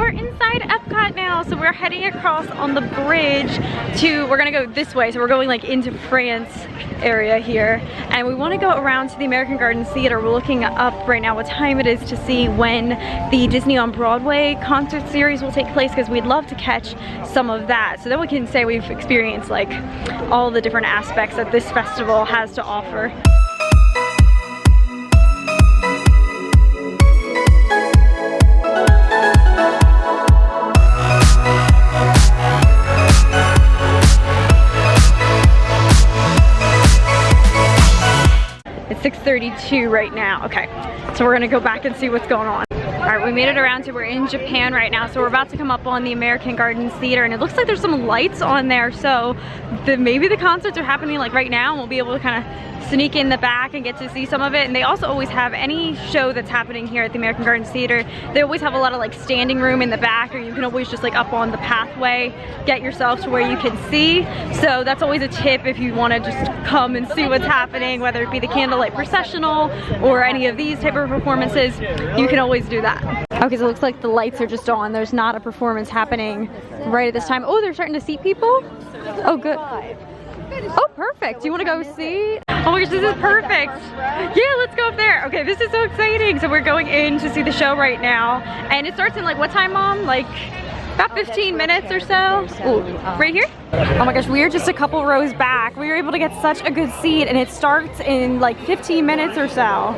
We're inside Epcot now, so we're heading across on the bridge to, we're gonna go this way, so we're going like into France area here, and we want to go around to the American Garden Theater. We're looking up right now what time it is to see when the Disney on Broadway Concert Series will take place, because we'd love to catch some of that, so then we can say we've experienced like all the different aspects that this festival has to offer. It's 6:32 right now. Okay, so we're gonna go back and see what's going on. All right, we made it around to, we're in Japan right now, so we're about to come up on the American Gardens Theater, and it looks like there's some lights on there, so maybe the concerts are happening like right now, and we'll be able to kind of sneak in the back and get to see some of it. And they also always have any show that's happening here at the American Gardens Theater, they always have a lot of like standing room in the back, or you can always just like up on the pathway get yourself to where you can see. So that's always a tip if you want to just come and see what's happening, whether it be the candlelight processional or any of these type of performances, you can always do that. Okay, so it looks like the lights are just on. There's not a performance happening right at this time. Oh, they're starting to seat people? Oh, good. Oh, perfect. Do you want to go see? Oh my gosh, this is perfect. Yeah, let's go up there. Okay, this is so exciting. So we're going in to see the show right now. And it starts in like, what time, Mom? Like about 15 minutes or so. Ooh, right here? Oh my gosh, we are just a couple rows back. We were able to get such a good seat, and it starts in like 15 minutes or so.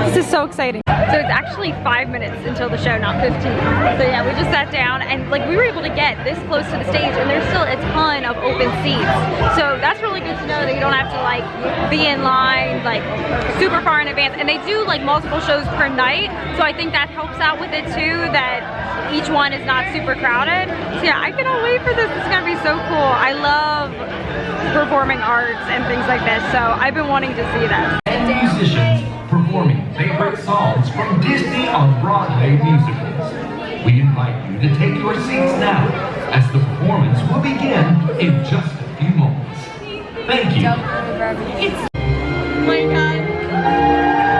This is so exciting. So it's actually 5 minutes until the show, not 15. So yeah, we just sat down, and like we were able to get this close to the stage, and there's still a ton of open seats. So that's really good to know that you don't have to like be in line like super far in advance. And they do like multiple shows per night, so I think that helps out with it too, that each one is not super crowded. So yeah, I cannot wait for this. It's gonna be so cool. I love performing arts and things like this, so I've been wanting to see that. Musicians performing favorite songs from Disney on Broadway musicals. We invite you to take your seats now, as the performance will begin in just a few moments. Thank you. Oh my God.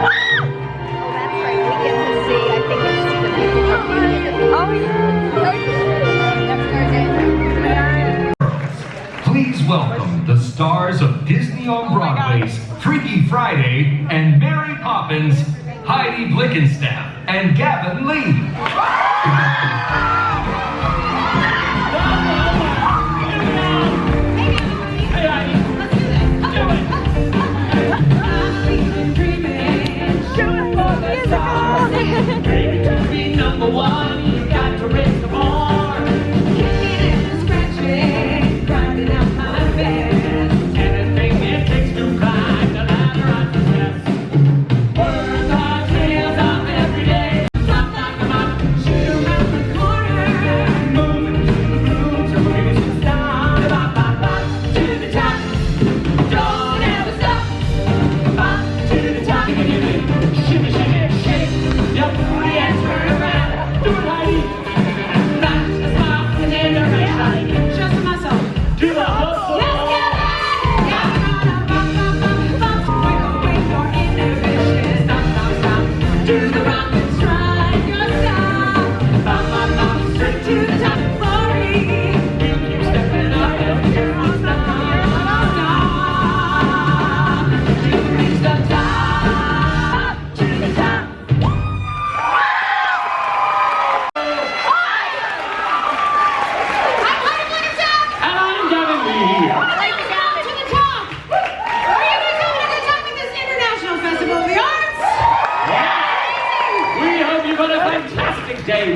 Oh, that's right. We get to see, I think it's the people from Oh yeah. Please welcome the stars of Disney on Broadway's Freaky Friday and Mary Poppins, Heidi Blickenstaff and Gavin Lee.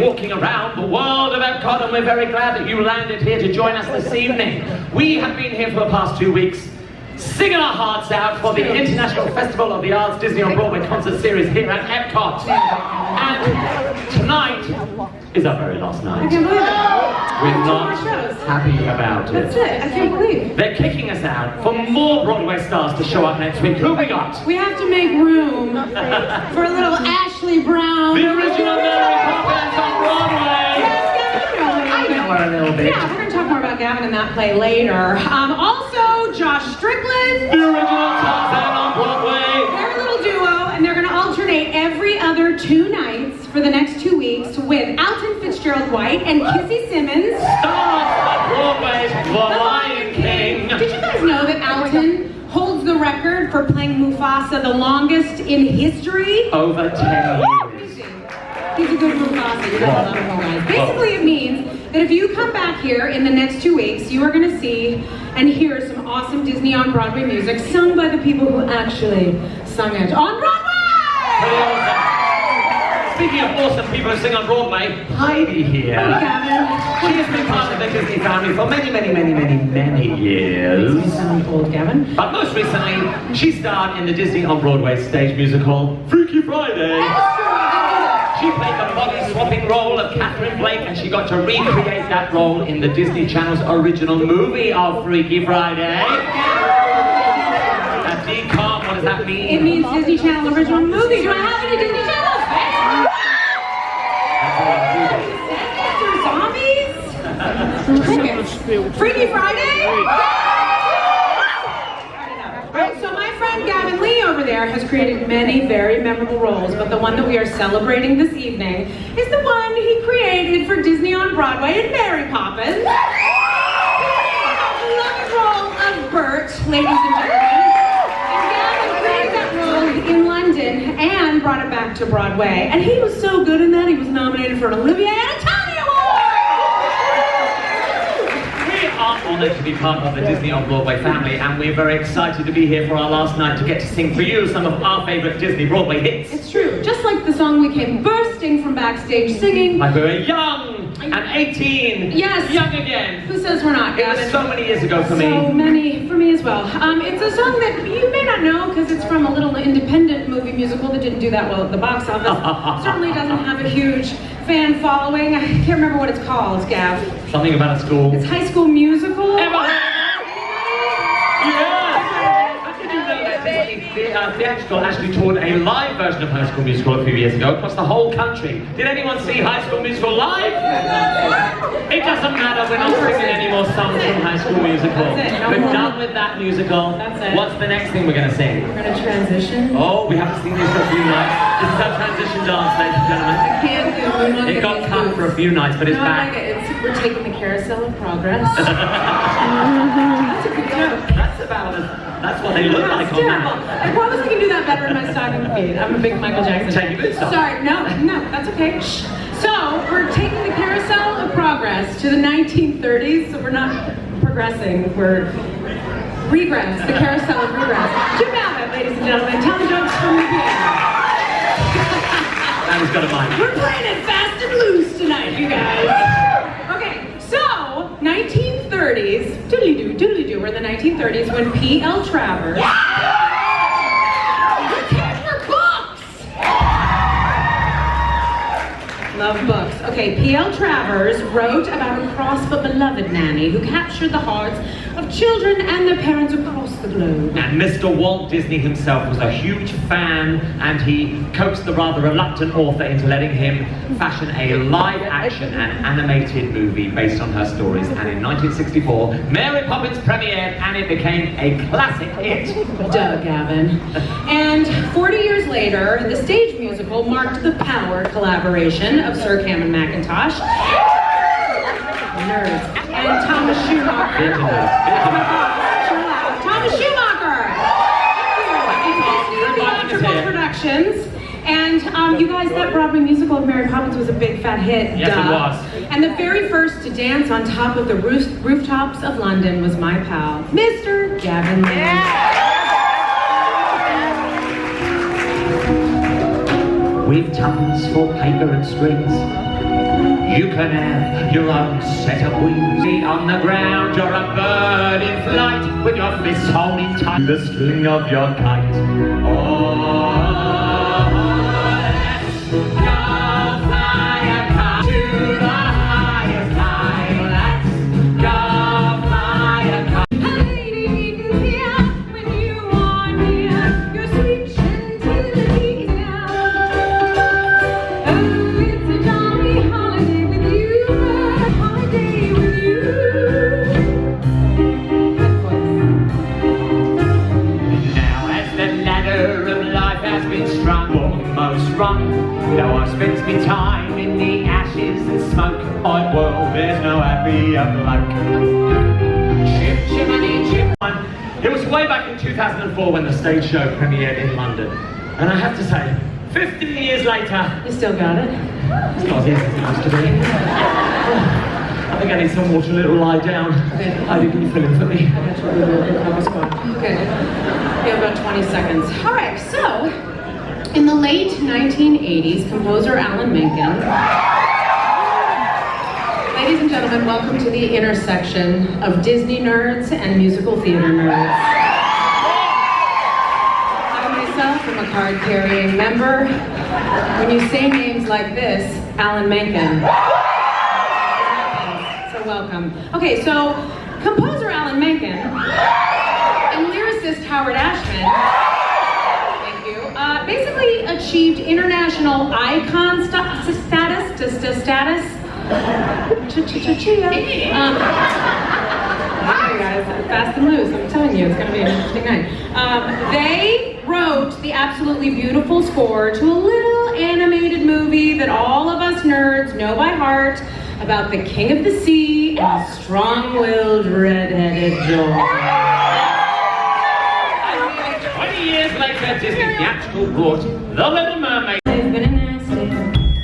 Walking around the world of Epcot, and we're very glad that you landed here to join us this evening. We have been here for the past 2 weeks, singing our hearts out for the International Festival of the Arts Disney on Broadway Concert Series here at Epcot. And tonight is our very last night. I can't believe it. We're not happy about it. That's it, I can't believe it. They're kicking us out for more Broadway stars to show up next week. Who have we got? We have to make room for a little Ashley Brown. The original Mary Poppins on Broadway. Yes, I know her a little bit. Yeah, we're going to talk more about Gavin in that play later. Also, Josh Strickland. The original Tarzan on Broadway. They're a little duo, and they're going to alternate every other 2 nights for the next 2 weeks with Alton Fitzgerald Fitzgerald White and Kissy Simmons. Stars of Broadway's The Lion King. Did you guys know that Alton holds the record for playing Mufasa the longest in history? Over 10 years. He's a good Mufasa. You gotta love him, guys. Basically, it means that if you come back here in the next 2 weeks, you are going to see and hear some awesome Disney on Broadway music sung by the people who actually sung it on Broadway! Speaking of awesome people who sing on Broadway, Heidi here. Hey, Gavin. She has been part of the Disney family for many years. You sound old, Gavin. But most recently, she starred in the Disney on Broadway stage musical, Freaky Friday. She played the body-swapping role of Catherine Blake, and she got to recreate that role in the Disney Channel's original movie of Freaky Friday. A DCOM, what does that mean? It means Disney Channel original movie. Do I have any Disney Channel fans? Zombies? Freaky Friday? Right, so my friend Gavin Lee over there has created many very memorable roles, but the one that we are celebrating this evening is the one he created for Disney on Broadway in Mary Poppins. The beloved role of Bert, ladies and gentlemen. And Gavin created that role in London and brought it back to Broadway. And he was so good in that, he was nominated for an Olivier and a Tony Award! We are honoured to be part of the Disney on Broadway family, and we're very excited to be here for our last night to get to sing for you some of our favourite Disney Broadway hits. It's true. Just like the song we came bursting from backstage singing. Like we were young and 18. Yes. Young again. Who says we're not, It Gavin? was so many years ago for me. So many for me as well. It's a song that you may not know because it's from a little independent movie musical that didn't do that well at the box office. Certainly doesn't have a huge fan following. I can't remember what it's called, Gav. Something about a school. It's High School Musical. Ever heard of that? Did you know that Disney Theatrical actually toured a live version of High School Musical a few years ago across the whole country? Did anyone see High School Musical live? It doesn't matter, we're not singing any more songs from High School Musical. That's it. No We're more. done with that musical. That's it. What's the next thing we're going to sing? We're going to transition. Oh, we haven't seen this for a few nights. This is our transition dance, ladies and gentlemen. Can't do it. It got cut for a few nights, but it's No, I back. like it. We're taking the carousel of progress. That's a good joke. That's what they look like on Terrible. that. I promise I can do that better in my stocking feet. I'm a big Michael Jackson Take fan. your boots off. Sorry, no, that's okay. Shh. So, we're taking the carousel of progress to the 1930s, so we're not progressing, we're regress, the carousel of regress. Jim Abbott, ladies and gentlemen, tell the jokes from the piano. That has got a mind. We're playing it fast and loose tonight, you guys. Okay, so 1930s, doodly-doo, we're in the 1930s when P.L. Travers. The kids were books! Love books. Okay, P.L. Travers wrote about a cross but beloved nanny who captured the hearts of children and their parents across the globe. And Mr. Walt Disney himself was a huge fan, and he coaxed the rather reluctant author into letting him fashion a live-action and animated movie based on her stories. And in 1964, Mary Poppins premiered, and it became a classic hit. Duh, Gavin. And 40 years later, the stage musical marked the power collaboration of Sir Cameron McIntosh, nerds, and Thomas Schumacher. Thomas Schumacher! And Disney Theatrical Productions. And you guys, that Broadway musical of Mary Poppins was a big fat hit. Yes, duh. it was. And the very first to dance on top of the rooftops of London was my pal, Mr. Gavin Lee. With tons for paper and strings, you can have your own set of wings. Be on the ground, you're a bird in flight, with your fists holding tight to the string of your kite. Oh, let's go fly a kite to the highest high. Let's go fly a kite. Almost run, though I spent me time in the ashes and smoke wide world, there's no happier bloke. Chip, chimney, chip. It was way back in 2004 when the stage show premiered in London. And I have to say, 50 years later... You still got it? It's not as easy as it used to be. I think I need some water, a little lie down. Okay. Heidi, can you fill in for me? Okay. You have about 20 seconds. All right, so in the late 1980s, composer Alan Menken. Ladies and gentlemen, welcome to the intersection of Disney nerds and musical theater nerds. I myself am a card-carrying member. When you say names like this, Alan Menken. So welcome. Okay, so composer Alan Menken and lyricist Howard Ashman, thank you, basically achieved international icon status. Guys, fast and loose, I'm telling you, it's going to be an interesting night. They wrote the absolutely beautiful score to a little animated movie that all of us nerds know by heart about the King of the Sea and a strong-willed red-headed dog. 20 years later, Disney theatrical brought The Little Mermaid. I've been an nasty.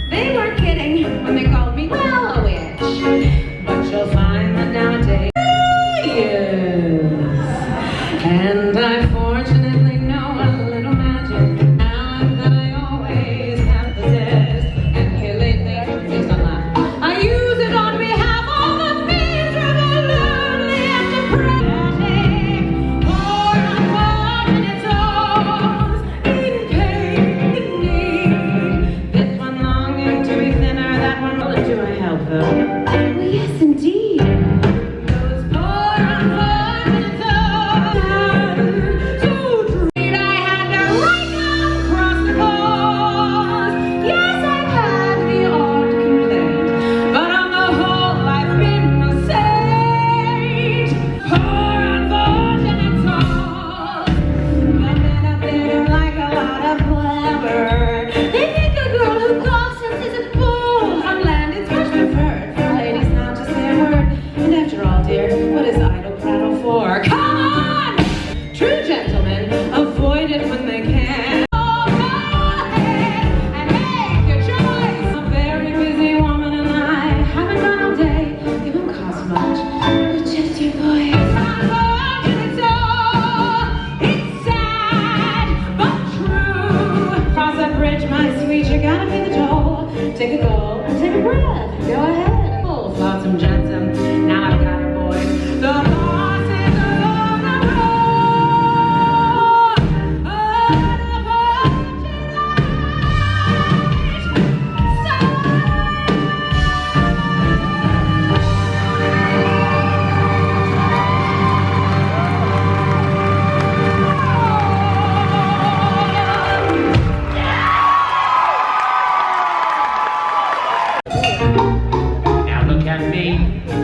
They weren't kidding when they called me, well, a witch. But you'll find that nowadays, yes. And I fortunately know a little magic talent that I always have possessed. And here lately, please don't laugh, I use it on behalf of the miserable, lonely, and depressing. For unfortunate souls in pain and need. This one longing to be thinner, that one will. Do I help though? Well, yes, indeed. Those poor unfortunate souls, so dread I had to write them across the cause. Yes, I've had the odd complaint, but on the whole, I've been a saint. Poor unfortunate souls, but then up there like a lot of blabber. They think a girl who gossips is a fool. On land, it's much preferred for ladies not to say a word. And after all, dear, what is idle prattle for? Come on! True gentlemen, avoid it when they can. Oh, go ahead and make your choice. A very busy woman and I haven't gone all day. It won't cost much, but just your voice. Unfortunate soul, it's sad but true. Cross that bridge, my sweet, you gotta pay the toll. Take a gulp and take a breath. Go ahead. Full flotsam jetsam. Now I've got her, boy. The boss is on the road. Now look at me,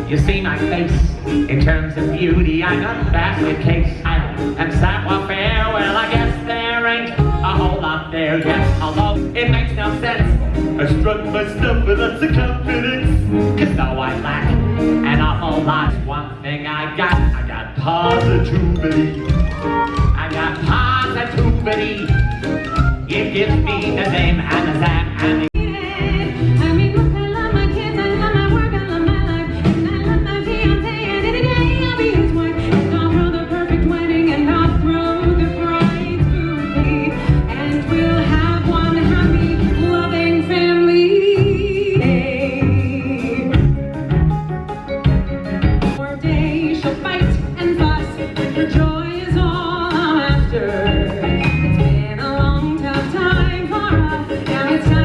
you see my face. In terms of beauty, I got a basket case. And savoir faire, well, I guess there ain't a whole lot there yet. Although it makes no sense. I strut my stuff with lots of confidence. Cause though I lack an awful lot, one thing I got positivity. I got positivity. It gives me the name and the Sam and the I mean, look, I love my kids, I love my work, I love my life, and I love my fiancé, and any day I'll be his wife, and I'll throw the perfect wedding, and I'll throw the bride's bouquet, and we'll have one happy, loving family. For a day she'll fight and fuss, her joy is all I'm after. It's been a long, tough time for us, now it's time.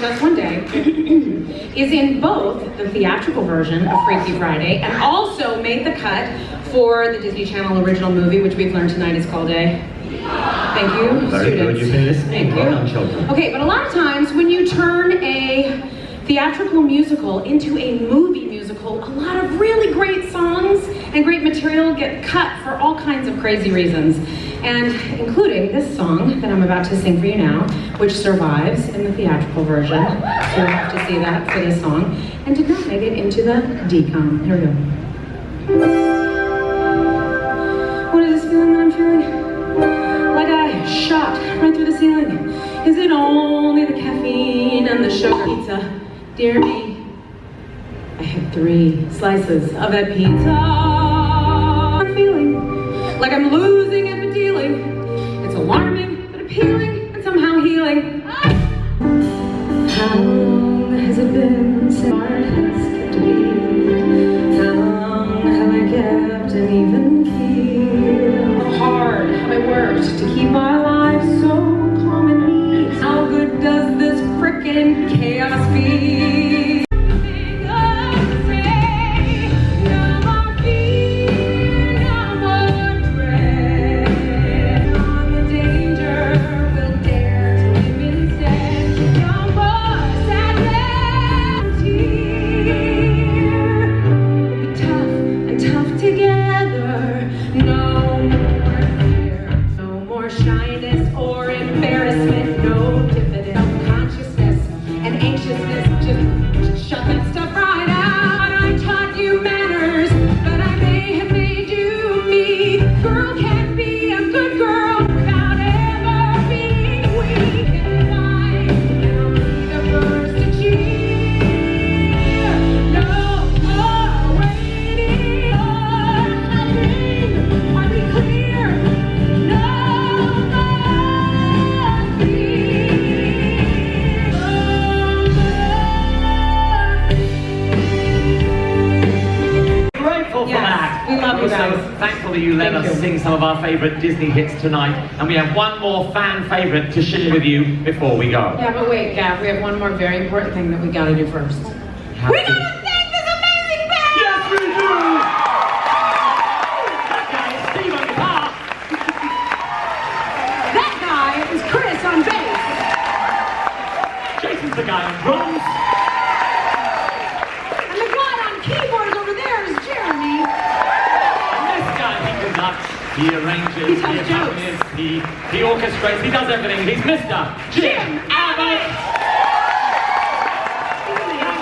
Just One Day, is in both the theatrical version of Freaky Friday and also made the cut for the Disney Channel original movie, which we've learned tonight is called a... Thank you, Very students. good, you've been listening. Thank Well you. done, children. Okay, but a lot of times when you turn a theatrical musical into a movie musical, a lot of really great songs and great material get cut for all kinds of crazy reasons. And including this song that I'm about to sing for you now, which survives in the theatrical version. So you'll have to see that for this song. And did not make it into the decom. Here we go. What is this feeling that I'm feeling? Like I shot right through the ceiling. Is it only the caffeine and the sugar pizza? Dear me, I had 3 slices of that pizza. I'm feeling like I'm losing at the dealing. It's alarming, but appealing, and somehow healing. How long has it been since my heart has kept a beat? How long have I kept an even keel? How hard have I worked to keep our lives so calm and neat? How good does this frickin' chaos feel? Thankful that you let us sing some of our favourite Disney hits tonight, and we have one more fan favourite to share with you before we go. Yeah, but wait, Gav, we have one more very important thing that we gotta do first. We gotta thank this amazing band! Yes, we do! That guy is Steve on guitar. That guy is Chris on bass. Jason's the guy on drums. And the guy on keyboards over there is Jeremy. He arranges, He tells jokes. accompanies, he orchestrates, he does everything. He's Mr. Jim Abbott!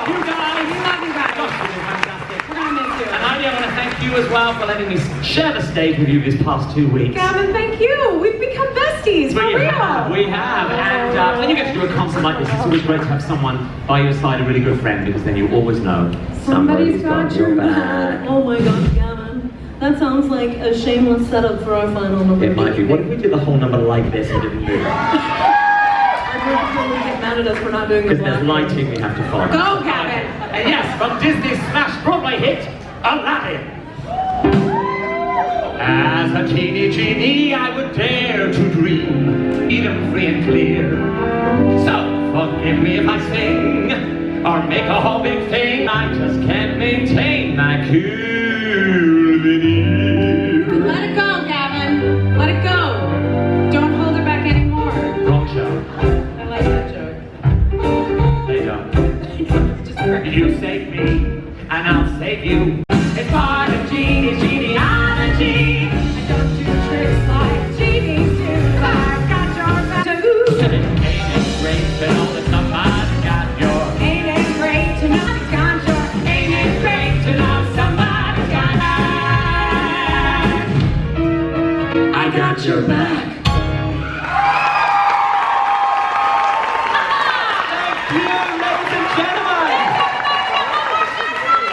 You guys! We love you guys. Gosh, you've been fantastic. We're gonna miss you. And Heidi, I want to thank you as well for letting me share the stage with you these past 2 weeks. Gavin, thank you. We've become besties, for real. We have. And when you get to do a concert like this, it's always great to have someone by your side, a really good friend, because then you always know Somebody's got your back. Oh my God, Gavin. That sounds like a shameless setup for our final number. It might be. What if we did the whole number like this and didn't move? Our girls will get mad at us for not doing the Because there's lighting we have to follow. Go, Gavin. And yes, from Disney's smash Broadway hit, Aladdin. As a teeny genie, I would dare to dream, freedom free and clear. So forgive me if I sing, or make a whole big thing. I just can't maintain my cool veneer. Let it go, Gavin. Let it go. Don't hold it back anymore. Wrong show. I like that joke. There you go. Just perfect. You save me, and I'll save you. It's part of genealogy. I don't do tricks like genies do. I've got your back too. Ain't it great to know that somebody's got your? Ain't it great to know it's got your? Ain't it great to know somebody's got that? I got your back. Thank you, ladies and gentlemen.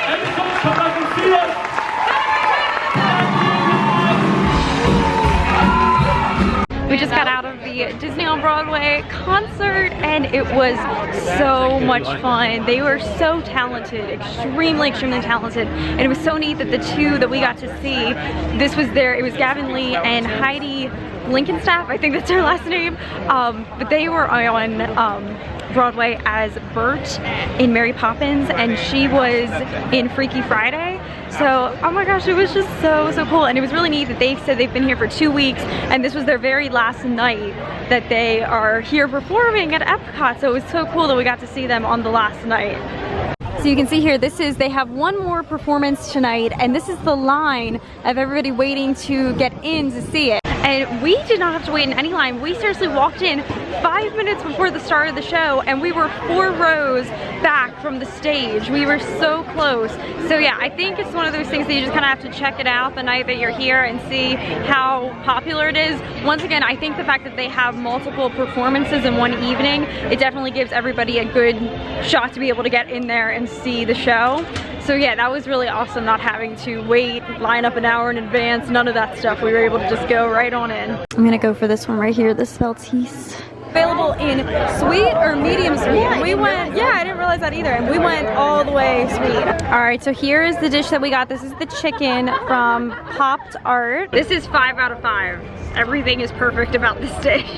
And don't come back and see us. We just got out of the Disney on Broadway concert and it was so much fun. They were so talented, extremely talented. And it was so neat that the two that we got to see, it was Gavin Lee and Heidi Blickenstaff, I think that's her last name. But they were on Broadway as Bert in Mary Poppins, and she was in Freaky Friday. So, oh my gosh, it was just so cool. And it was really neat that they said they've been here for 2 weeks, and this was their very last night that they are here performing at Epcot. So it was so cool that we got to see them on the last night. So you can see here, they have one more performance tonight, and this is the line of everybody waiting to get in to see it. And we did not have to wait in any line. We seriously walked in 5 minutes before the start of the show, and we were 4 rows back from the stage. We were so close. So yeah, I think it's one of those things that you just kind of have to check it out the night that you're here and see how popular it is. Once again, I think the fact that they have multiple performances in one evening, it definitely gives everybody a good shot to be able to get in there and see the show. So yeah, that was really awesome, not having to wait, line up an hour in advance, none of that stuff. We were able to just go right on in. I'm gonna go for this one right here, the Speltease. Available in sweet or medium sweet. And we went, yeah, I didn't realize that either. And we went all the way sweet. All right, so here is the dish that we got. This is the chicken from Popped Art. This is 5 out of 5. Everything is perfect about this dish.